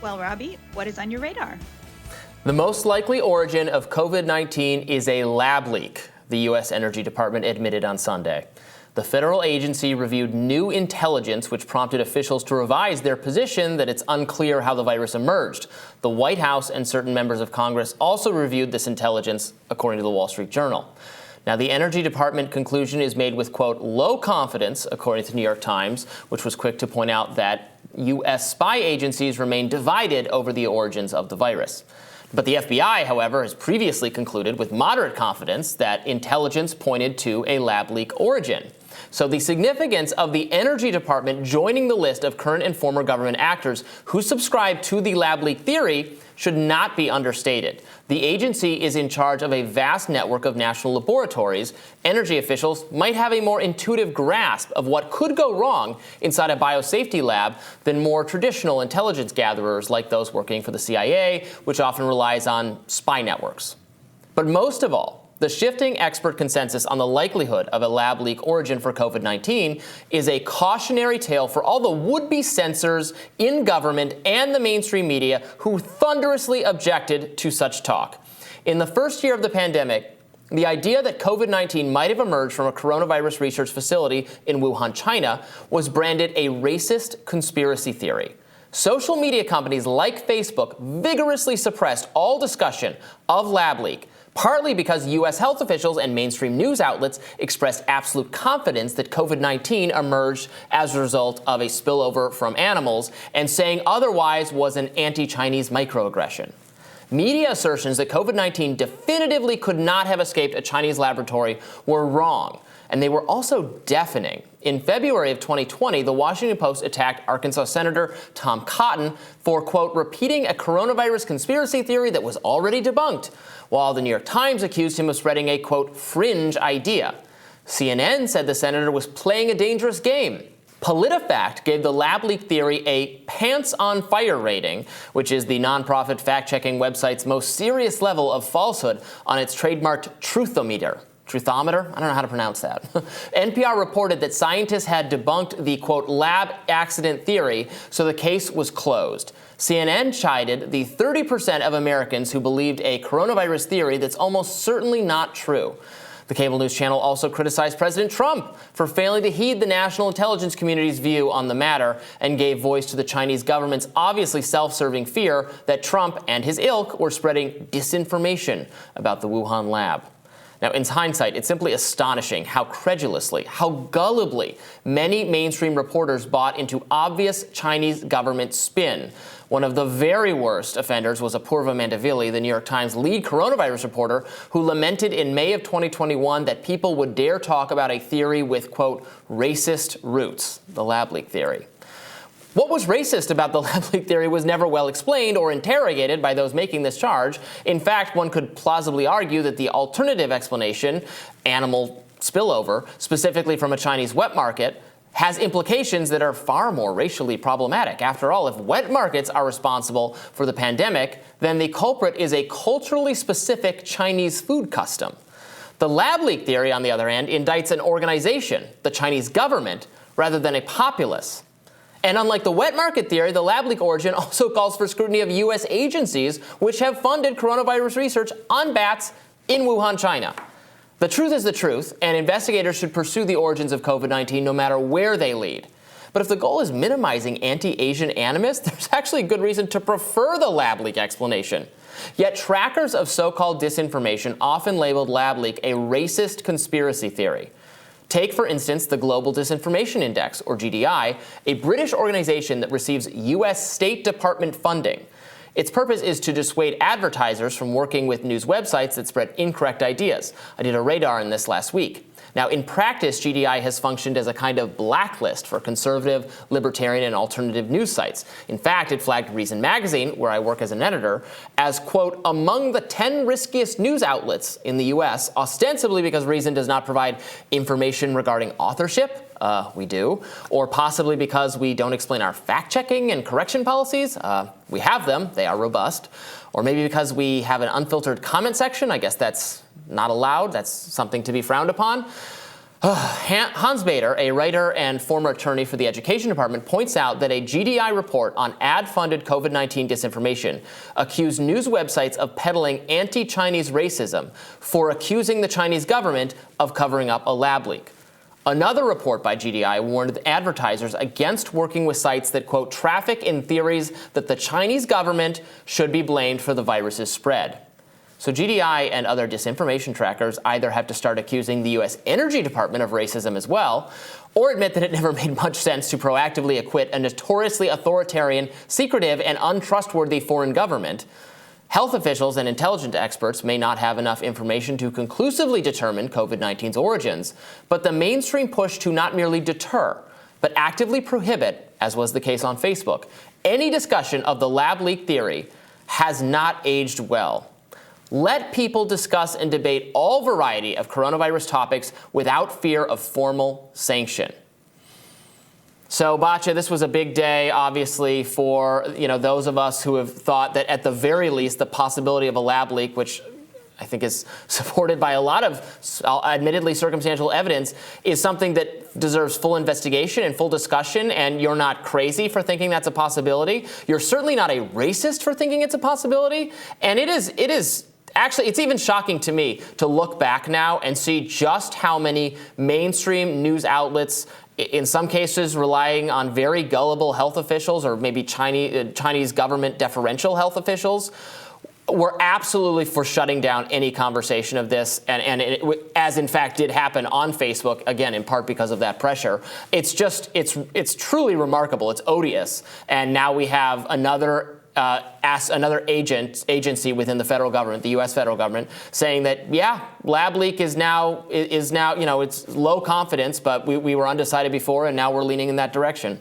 Well, Robby, what is on your radar? The most likely origin of COVID-19 is a lab leak, the U.S. Energy Department admitted on Sunday. The federal agency reviewed new intelligence which prompted officials to revise their position that it's unclear how the virus emerged. The White House and certain members of Congress also reviewed this intelligence, according to the Wall Street Journal. Now, the Energy Department conclusion is made with, quote, low confidence, according to the New York Times, which was quick to point out that U.S. spy agencies remain divided over the origins of the virus. But the FBI, however, has previously concluded with moderate confidence that intelligence pointed to a lab leak origin. So the significance of the Energy Department joining the list of current and former government actors who subscribe to the lab leak theory should not be understated. The agency is in charge of a vast network of national laboratories. Energy officials might have a more intuitive grasp of what could go wrong inside a biosafety lab than more traditional intelligence gatherers like those working for the CIA, which often relies on spy networks. But most of all, the shifting expert consensus on the likelihood of a lab leak origin for COVID-19 is a cautionary tale for all the would-be censors in government and the mainstream media who thunderously objected to such talk. In the first year of the pandemic, the idea that COVID-19 might have emerged from a coronavirus research facility in Wuhan, China, was branded a racist conspiracy theory. Social media companies like Facebook vigorously suppressed all discussion of lab leak, partly because U.S. health officials and mainstream news outlets expressed absolute confidence that COVID-19 emerged as a result of a spillover from animals, and saying otherwise was an anti-Chinese microaggression. Media assertions that COVID-19 definitively could not have escaped a Chinese laboratory were wrong, and they were also deafening. In February of 2020, the Washington Post attacked Arkansas Senator Tom Cotton for, quote, repeating a coronavirus conspiracy theory that was already debunked, while the New York Times accused him of spreading a, quote, fringe idea. CNN said the senator was playing a dangerous game. PolitiFact gave the lab leak theory a pants on fire rating, which is the nonprofit fact-checking website's most serious level of falsehood on its trademarked truthometer. Truthometer? I don't know how to pronounce that. NPR reported that scientists had debunked the, quote, lab accident theory, so the case was closed. CNN chided the 30% of Americans who believed a coronavirus theory that's almost certainly not true. The cable news channel also criticized President Trump for failing to heed the national intelligence community's view on the matter and gave voice to the Chinese government's obviously self-serving fear that Trump and his ilk were spreading disinformation about the Wuhan lab. Now, in hindsight, it's simply astonishing how credulously, how gullibly many mainstream reporters bought into obvious Chinese government spin. One of the very worst offenders was Apurva Mandavili, the New York Times lead coronavirus reporter, who lamented in May of 2021 that people would dare talk about a theory with, quote, racist roots, the lab leak theory. What was racist about the lab leak theory was never well explained or interrogated by those making this charge. In fact, one could plausibly argue that the alternative explanation, animal spillover, specifically from a Chinese wet market, has implications that are far more racially problematic. After all, if wet markets are responsible for the pandemic, then the culprit is a culturally specific Chinese food custom. The lab leak theory, on the other hand, indicts an organization, the Chinese government, rather than a populace. And unlike the wet market theory, the lab leak origin also calls for scrutiny of U.S. agencies which have funded coronavirus research on bats in Wuhan, China. The truth is the truth, and investigators should pursue the origins of COVID-19 no matter where they lead. But if the goal is minimizing anti-Asian animus, there's actually good reason to prefer the lab leak explanation. Yet trackers of so-called disinformation often labeled lab leak a racist conspiracy theory. Take, for instance, the Global Disinformation Index, or GDI, a British organization that receives U.S. State Department funding. Its purpose is to dissuade advertisers from working with news websites that spread incorrect ideas. I did a radar in this last week. Now, in practice, GDI has functioned as a kind of blacklist for conservative, libertarian, and alternative news sites. In fact, it flagged Reason Magazine, where I work as an editor, as, quote, among the 10 riskiest news outlets in the U.S., ostensibly because Reason does not provide information regarding authorship. We do. Or possibly because we don't explain our fact-checking and correction policies. We have them. They are robust. Or maybe because we have an unfiltered comment section. I guess that's not allowed. That's something to be frowned upon. Hans Bader, a writer and former attorney for the Education Department, points out that a GDI report on ad-funded COVID-19 disinformation accused news websites of peddling anti-Chinese racism for accusing the Chinese government of covering up a lab leak. Another report by GDI warned advertisers against working with sites that, quote, traffic in theories that the Chinese government should be blamed for the virus's spread. So GDI and other disinformation trackers either have to start accusing the U.S. Energy Department of racism as well, or admit that it never made much sense to proactively acquit a notoriously authoritarian, secretive, and untrustworthy foreign government. Health officials and intelligence experts may not have enough information to conclusively determine COVID-19's origins, but the mainstream push to not merely deter, but actively prohibit, as was the case on Facebook, any discussion of the lab leak theory has not aged well. Let people discuss and debate all variety of coronavirus topics without fear of formal sanction. So, Batya, this was a big day, obviously, for those of us who have thought that at the very least the possibility of a lab leak, which I think is supported by a lot of admittedly circumstantial evidence, is something that deserves full investigation and full discussion, and you're not crazy for thinking that's a possibility. You're certainly not a racist for thinking it's a possibility, and it is. Actually, it's even shocking to me to look back now and see just how many mainstream news outlets, in some cases relying on very gullible health officials or maybe Chinese government deferential health officials, were absolutely for shutting down any conversation of this, and as in fact did happen on Facebook, again, in part because of that pressure. It's truly remarkable. It's odious. And now we have another agency within the federal government, the U.S. federal government, saying that, lab leak is now, it's low confidence, but we were undecided before, and now we're leaning in that direction.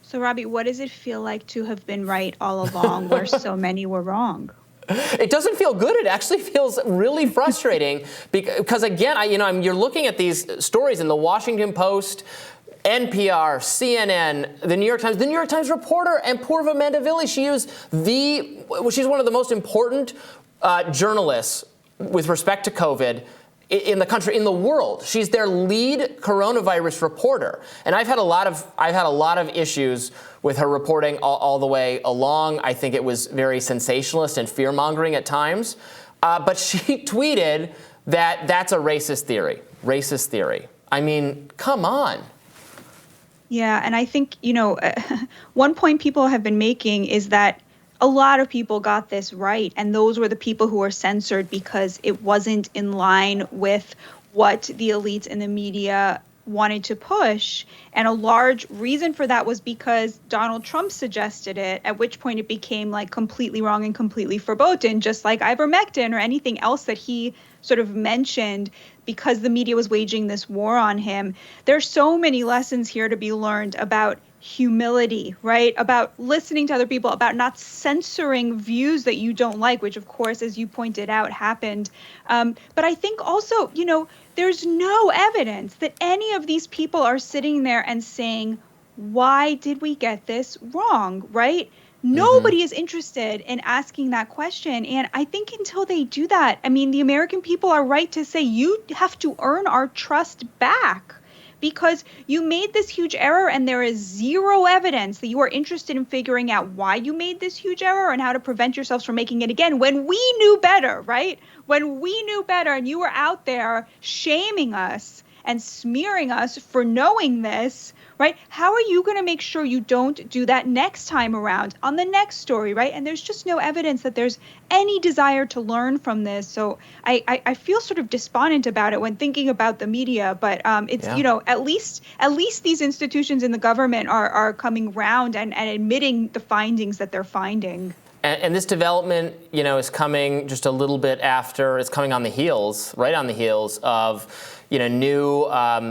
So, Robby, what does it feel like to have been right all along where so many were wrong? It doesn't feel good. It actually feels really frustrating because, again, you're looking at these stories in the Washington Post, NPR, CNN, the New York Times reporter, and Purva Mandavili. She's one of the most important journalists with respect to COVID in the country, in the world. She's their lead coronavirus reporter, and I've had a lot of issues with her reporting all the way along. I think it was very sensationalist and fear-mongering at times, but she tweeted that that's a racist theory. Racist theory. I mean, come on. Yeah, and I think, one point people have been making is that a lot of people got this right, and those were the people who were censored because it wasn't in line with what the elites in the media wanted to push. And a large reason for that was because Donald Trump suggested it, at which point it became like completely wrong and completely verboten, just like Ivermectin or anything else that he sort of mentioned, because the media was waging this war on him. There's so many lessons here to be learned about humility, right? About listening to other people, about not censoring views that you don't like, which of course, as you pointed out, happened. But I think also, there's no evidence that any of these people are sitting there and saying, why did we get this wrong, right? Nobody is interested in asking that question. And I think until they do that, the American people are right to say, you have to earn our trust back, because you made this huge error and there is zero evidence that you are interested in figuring out why you made this huge error and how to prevent yourselves from making it again when we knew better, right? When we knew better and you were out there shaming us and smearing us for knowing this, right? How are you going to make sure you don't do that next time around on the next story, right? And there's just no evidence that there's any desire to learn from this. So I feel sort of despondent about it when thinking about the media, but it's, at least these institutions in the government are coming round and admitting the findings that they're finding. And this development, is coming just a little bit after, it's coming on the heels, right on the heels of, new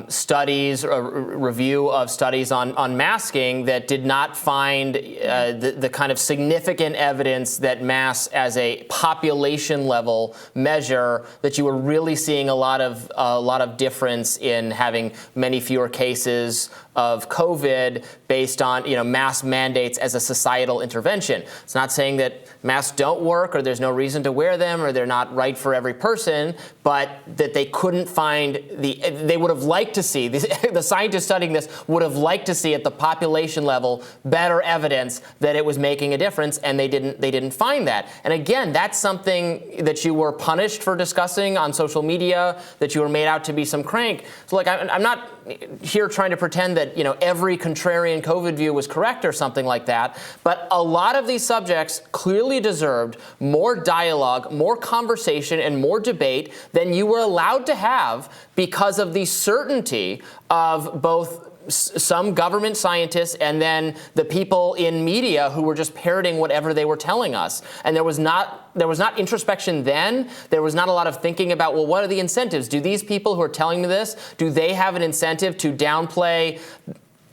studies, a review of studies on masking that did not find the kind of significant evidence that masks as a population level measure, that you were really seeing a lot of difference in having many fewer cases of COVID based on, mask mandates as a societal intervention. It's not saying that masks don't work or there's no reason to wear them or they're not right for every person, but that they couldn't find they would have liked to see, the scientists studying this would have liked to see at the population level better evidence that it was making a difference, and they didn't find that. And again, that's something that you were punished for discussing on social media, that you were made out to be some crank. So like, I'm not here trying to pretend that, every contrarian COVID view was correct or something like that, but a lot of these subjects clearly deserved more dialogue, more conversation, and more debate than you were allowed to have because of the certainty of both some government scientists and then the people in media who were just parroting whatever they were telling us. And there was not introspection then. There was not a lot of thinking about, well, what are the incentives? Do these people who are telling me this, do they have an incentive to downplay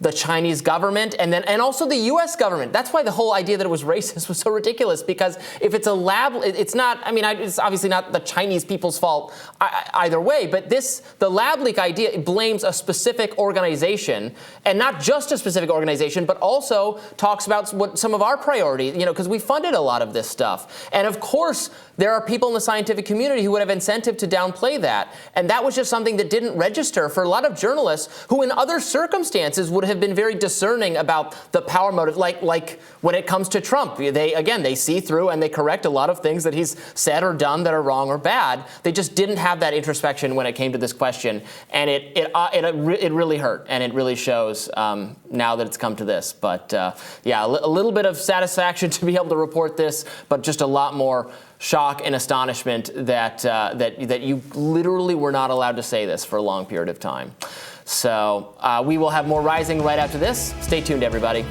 the Chinese government and also the U.S. government? That's why the whole idea that it was racist was so ridiculous, because if it's a lab, it's not, it's obviously not the Chinese people's fault either way, but the lab leak idea blames a specific organization, and not just a specific organization, but also talks about what some of our priorities, because we funded a lot of this stuff. And of course, there are people in the scientific community who would have incentive to downplay that. And that was just something that didn't register for a lot of journalists who in other circumstances would have been very discerning about the power motive, like when it comes to Trump. They see through and they correct a lot of things that he's said or done that are wrong or bad. They just didn't have that introspection when it came to this question. And it really hurt, and it really shows now that it's come to this. But a little bit of satisfaction to be able to report this, but just a lot more shock and astonishment that you literally were not allowed to say this for a long period of time. So we will have more Rising right after this. Stay tuned, everybody.